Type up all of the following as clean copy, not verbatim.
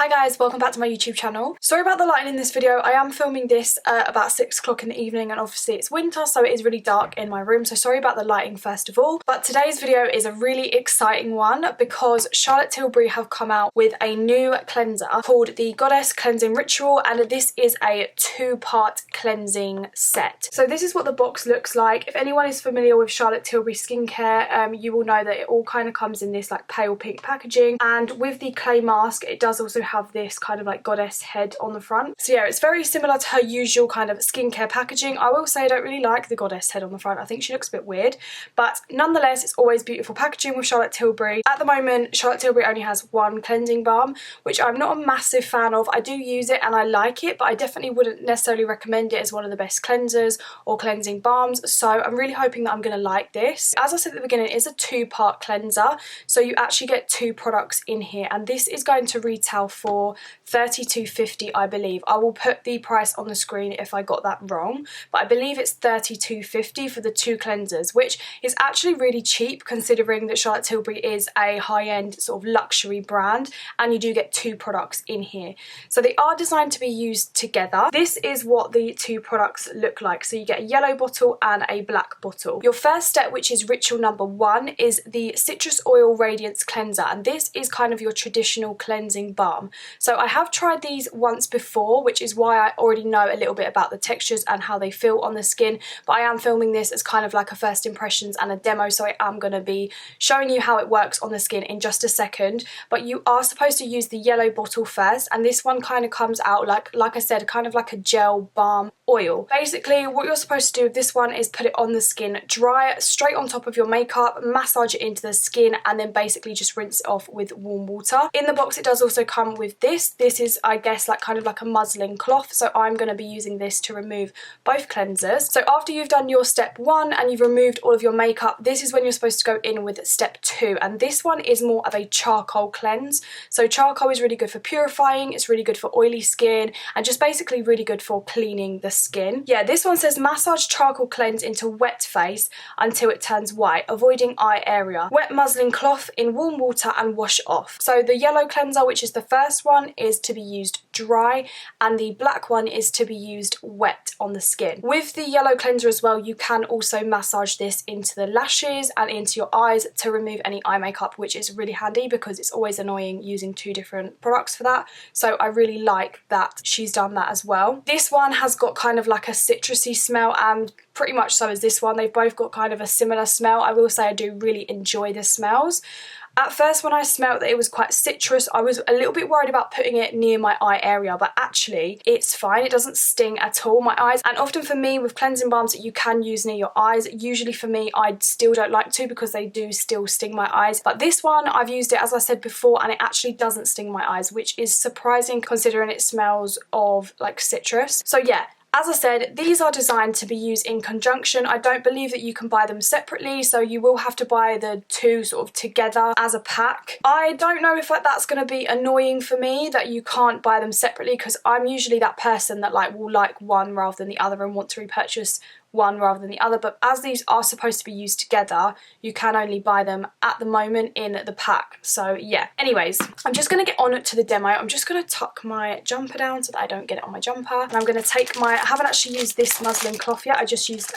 Hi guys, welcome back to my YouTube channel. Sorry about the lighting in this video. I am filming this about 6 o'clock in the evening and obviously it's winter so it is really dark in my room, so sorry about the lighting first of all. But today's video is a really exciting one because Charlotte Tilbury have come out with a new cleanser called the Goddess Cleansing Ritual, and this is a 2-part cleansing set. So this is what the box looks like. If anyone is familiar with Charlotte Tilbury skincare, you will know that it all kind of comes in this like pale pink packaging, and with the clay mask it does also have this kind of like goddess head on the front. So yeah, it's very similar to her usual kind of skincare packaging. I will say I don't really like the goddess head on the front. I think she looks a bit weird, but nonetheless it's always beautiful packaging with Charlotte Tilbury. At the moment Charlotte Tilbury only has one cleansing balm, which I'm not a massive fan of. I do use it and I like it, but I definitely wouldn't necessarily recommend it as one of the best cleansers or cleansing balms, so I'm really hoping that I'm going to like this. As I said at the beginning, it is a 2-part cleanser, so you actually get 2 products in here, and this is going to retail for $32.50, I believe. I will put the price on the screen if I got that wrong, but I believe it's $32.50 for the 2 cleansers, which is actually really cheap considering that Charlotte Tilbury is a high-end sort of luxury brand and you do get 2 products in here. So they are designed to be used together. This is what the 2 products look like. So you get a yellow bottle and a black bottle. Your first step, which is ritual number 1, is the Citrus Oil Radiance Cleanser, and this is kind of your traditional cleansing balm. So I have tried these once before, which is why I already know a little bit about the textures and how they feel on the skin, but I am filming this as kind of like a first impressions and a demo, so I am going to be showing you how it works on the skin in just a second. But you are supposed to use the yellow bottle first, and this one kind of comes out like I said, kind of like a gel balm oil. Basically what you're supposed to do with this one is put it on the skin, dry it straight on top of your makeup, massage it into the skin, and then basically just rinse it off with warm water. In the box it does also come with this. This is, I guess, like kind of like a muslin cloth, so I'm going to be using this to remove both cleansers. So after you've done your step 1 and you've removed all of your makeup, this is when you're supposed to go in with step 2, and this one is more of a charcoal cleanse. So charcoal is really good for purifying, it's really good for oily skin, and just basically really good for cleaning the skin. Yeah, this one says massage charcoal cleanse into wet face until it turns white, avoiding eye area. Wet muslin cloth in warm water and wash off. So the yellow cleanser, which is the first one, is to be used dry, and the black one is to be used wet on the skin. With the yellow cleanser as well, you can also massage this into the lashes and into your eyes to remove any eye makeup, which is really handy because it's always annoying using 2 different products for that. So I really like that she's done that as well. This one has got kind of like a citrusy smell, and pretty much so is this one. They've both got kind of a similar smell. I will say I do really enjoy the smells. At first when I smelled that it was quite citrus, I was a little bit worried about putting it near my eye area, but actually it's fine. It doesn't sting at all my eyes, and often for me with cleansing balms that you can use near your eyes, usually for me I still don't like to because they do still sting my eyes. But this one I've used it, as I said before, and it actually doesn't sting my eyes, which is surprising considering it smells of like citrus. So yeah, as I said, these are designed to be used in conjunction. I don't believe that you can buy them separately, so you will have to buy the 2 sort of together as a pack. I don't know if that's going to be annoying for me that you can't buy them separately, because I'm usually that person that like will like one rather than the other and want to repurchase one rather than the other, but as these are supposed to be used together, you can only buy them at the moment in the pack. So yeah, anyways, I'm just going to get on to the demo. I'm just going to tuck my jumper down so that I don't get it on my jumper, and I'm going to take I haven't actually used this muslin cloth yet. I just used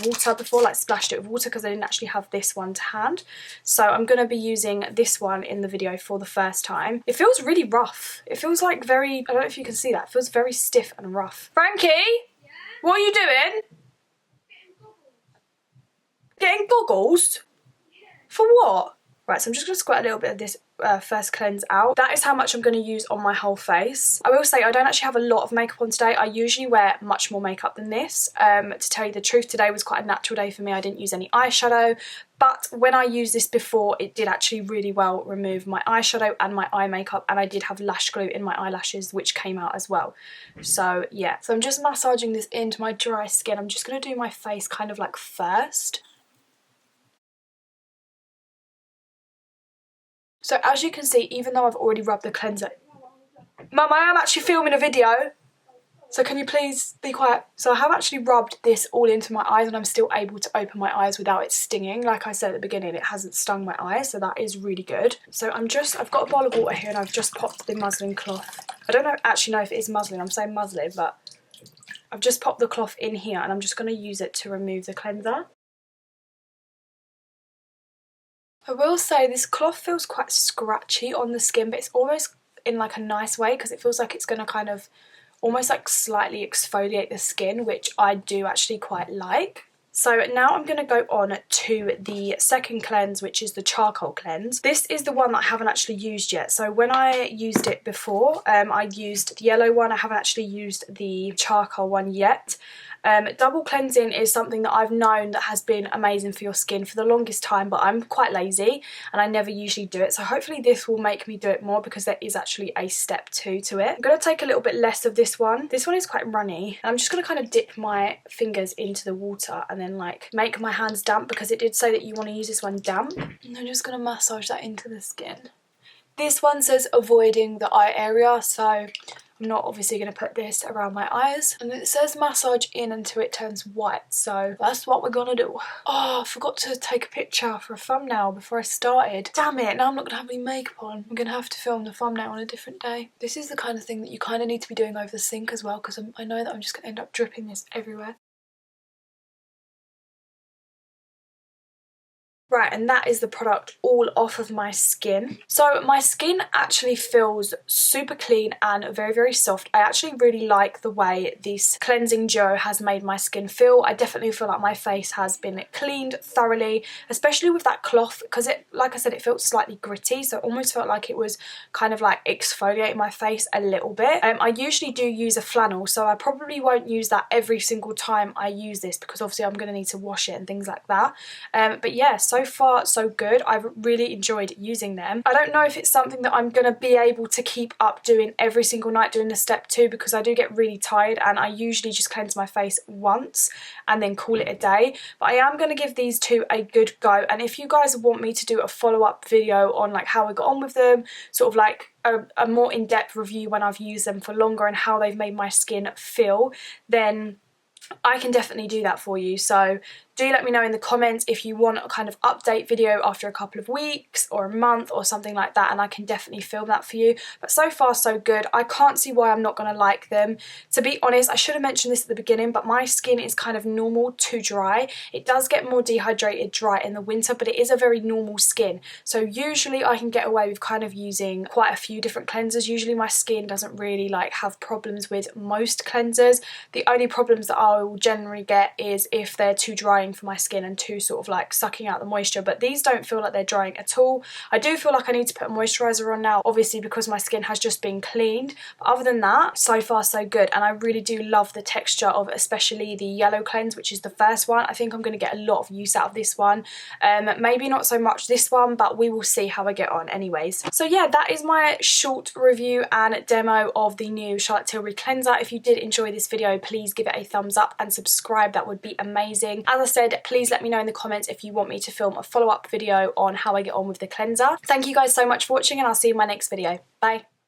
water before, like splashed it with water because I didn't actually have this one to hand. So I'm going to be using this one in the video for the first time. It feels really rough. It feels like very, I don't know if you can see that, it feels very stiff and rough. Frankie? Yeah? What are you doing? Getting goggles? Yeah. For what? Right, so I'm just going to squirt a little bit of this first cleanse out. That is how much I'm going to use on my whole face. I will say I don't actually have a lot of makeup on today. I usually wear much more makeup than this. To tell you the truth, today was quite a natural day for me. I didn't use any eyeshadow, but when I used this before, it did actually really well remove my eyeshadow and my eye makeup, and I did have lash glue in my eyelashes, which came out as well. So yeah, so I'm just massaging this into my dry skin. I'm just going to do my face kind of like first. So as you can see, even though I've already rubbed the cleanser... Mum, I am actually filming a video. So can you please be quiet? So I have actually rubbed this all into my eyes and I'm still able to open my eyes without it stinging. Like I said at the beginning, it hasn't stung my eyes, so that is really good. So I've got a bowl of water here and I've just popped the muslin cloth. I don't actually know if it is muslin, I'm saying muslin, but I've just popped the cloth in here and I'm just going to use it to remove the cleanser. I will say this cloth feels quite scratchy on the skin, but it's almost in like a nice way because it feels like it's going to kind of almost like slightly exfoliate the skin, which I do actually quite like. So now I'm going to go on to the second cleanse, which is the charcoal cleanse. This is the one that I haven't actually used yet. So when I used it before, I used the yellow one. I haven't actually used the charcoal one yet. Double cleansing is something that I've known that has been amazing for your skin for the longest time, but I'm quite lazy and I never usually do it. So hopefully this will make me do it more because there is actually a step 2 to it. I'm going to take a little bit less of this one. This one is quite runny. And I'm just going to kind of dip my fingers into the water and then like make my hands damp because it did say that you want to use this one damp. And I'm just going to massage that into the skin. This one says avoiding the eye area, so I'm not obviously going to put this around my eyes. And it says massage in until it turns white, so that's what we're going to do. Oh, I forgot to take a picture for a thumbnail before I started. Damn it, now I'm not going to have any makeup on. I'm going to have to film the thumbnail on a different day. This is the kind of thing that you kind of need to be doing over the sink as well, because I know that I'm just going to end up dripping this everywhere. Right, and that is the product all off of my skin. So my skin actually feels super clean and very, very soft. I actually really like the way this cleansing duo has made my skin feel. I definitely feel like my face has been cleaned thoroughly, especially with that cloth, because it, like I said, it felt slightly gritty, so it almost felt like it was kind of like exfoliating my face a little bit. I usually do use a flannel, so I probably won't use that every single time I use this because obviously I'm going to need to wash it and things like that. But yeah, so far so good. I've really enjoyed using them. I don't know if it's something that I'm going to be able to keep up doing every single night, doing the step 2, because I do get really tired and I usually just cleanse my face once and then call it a day. But I am going to give these 2 a good go, and if you guys want me to do a follow-up video on like how I got on with them, sort of like a more in-depth review when I've used them for longer and how they've made my skin feel, then I can definitely do that for you. So do let me know in the comments if you want a kind of update video after a couple of weeks or a month or something like that, and I can definitely film that for you. But so far so good. I can't see why I'm not going to like them. To be honest, I should have mentioned this at the beginning, but my skin is kind of normal to dry. It does get more dehydrated dry in the winter, but it is a very normal skin. So usually I can get away with kind of using quite a few different cleansers. Usually my skin doesn't really like have problems with most cleansers. The only problems that I will generally get is if they're too drying for my skin and too sort of like sucking out the moisture, but these don't feel like they're drying at all. I do feel like I need to put a moisturiser on now, obviously because my skin has just been cleaned, but other than that, so far so good. And I really do love the texture of especially the yellow cleanse, which is the first one. I think I'm going to get a lot of use out of this one. Maybe not so much this one, but we will see how I get on anyways. So yeah, that is my short review and demo of the new Charlotte Tilbury Cleanser. If you did enjoy this video, please give it a thumbs up and subscribe. That would be amazing. As I said, please let me know in the comments if you want me to film a follow-up video on how I get on with the cleanser. Thank you guys so much for watching, and I'll see you in my next video. Bye.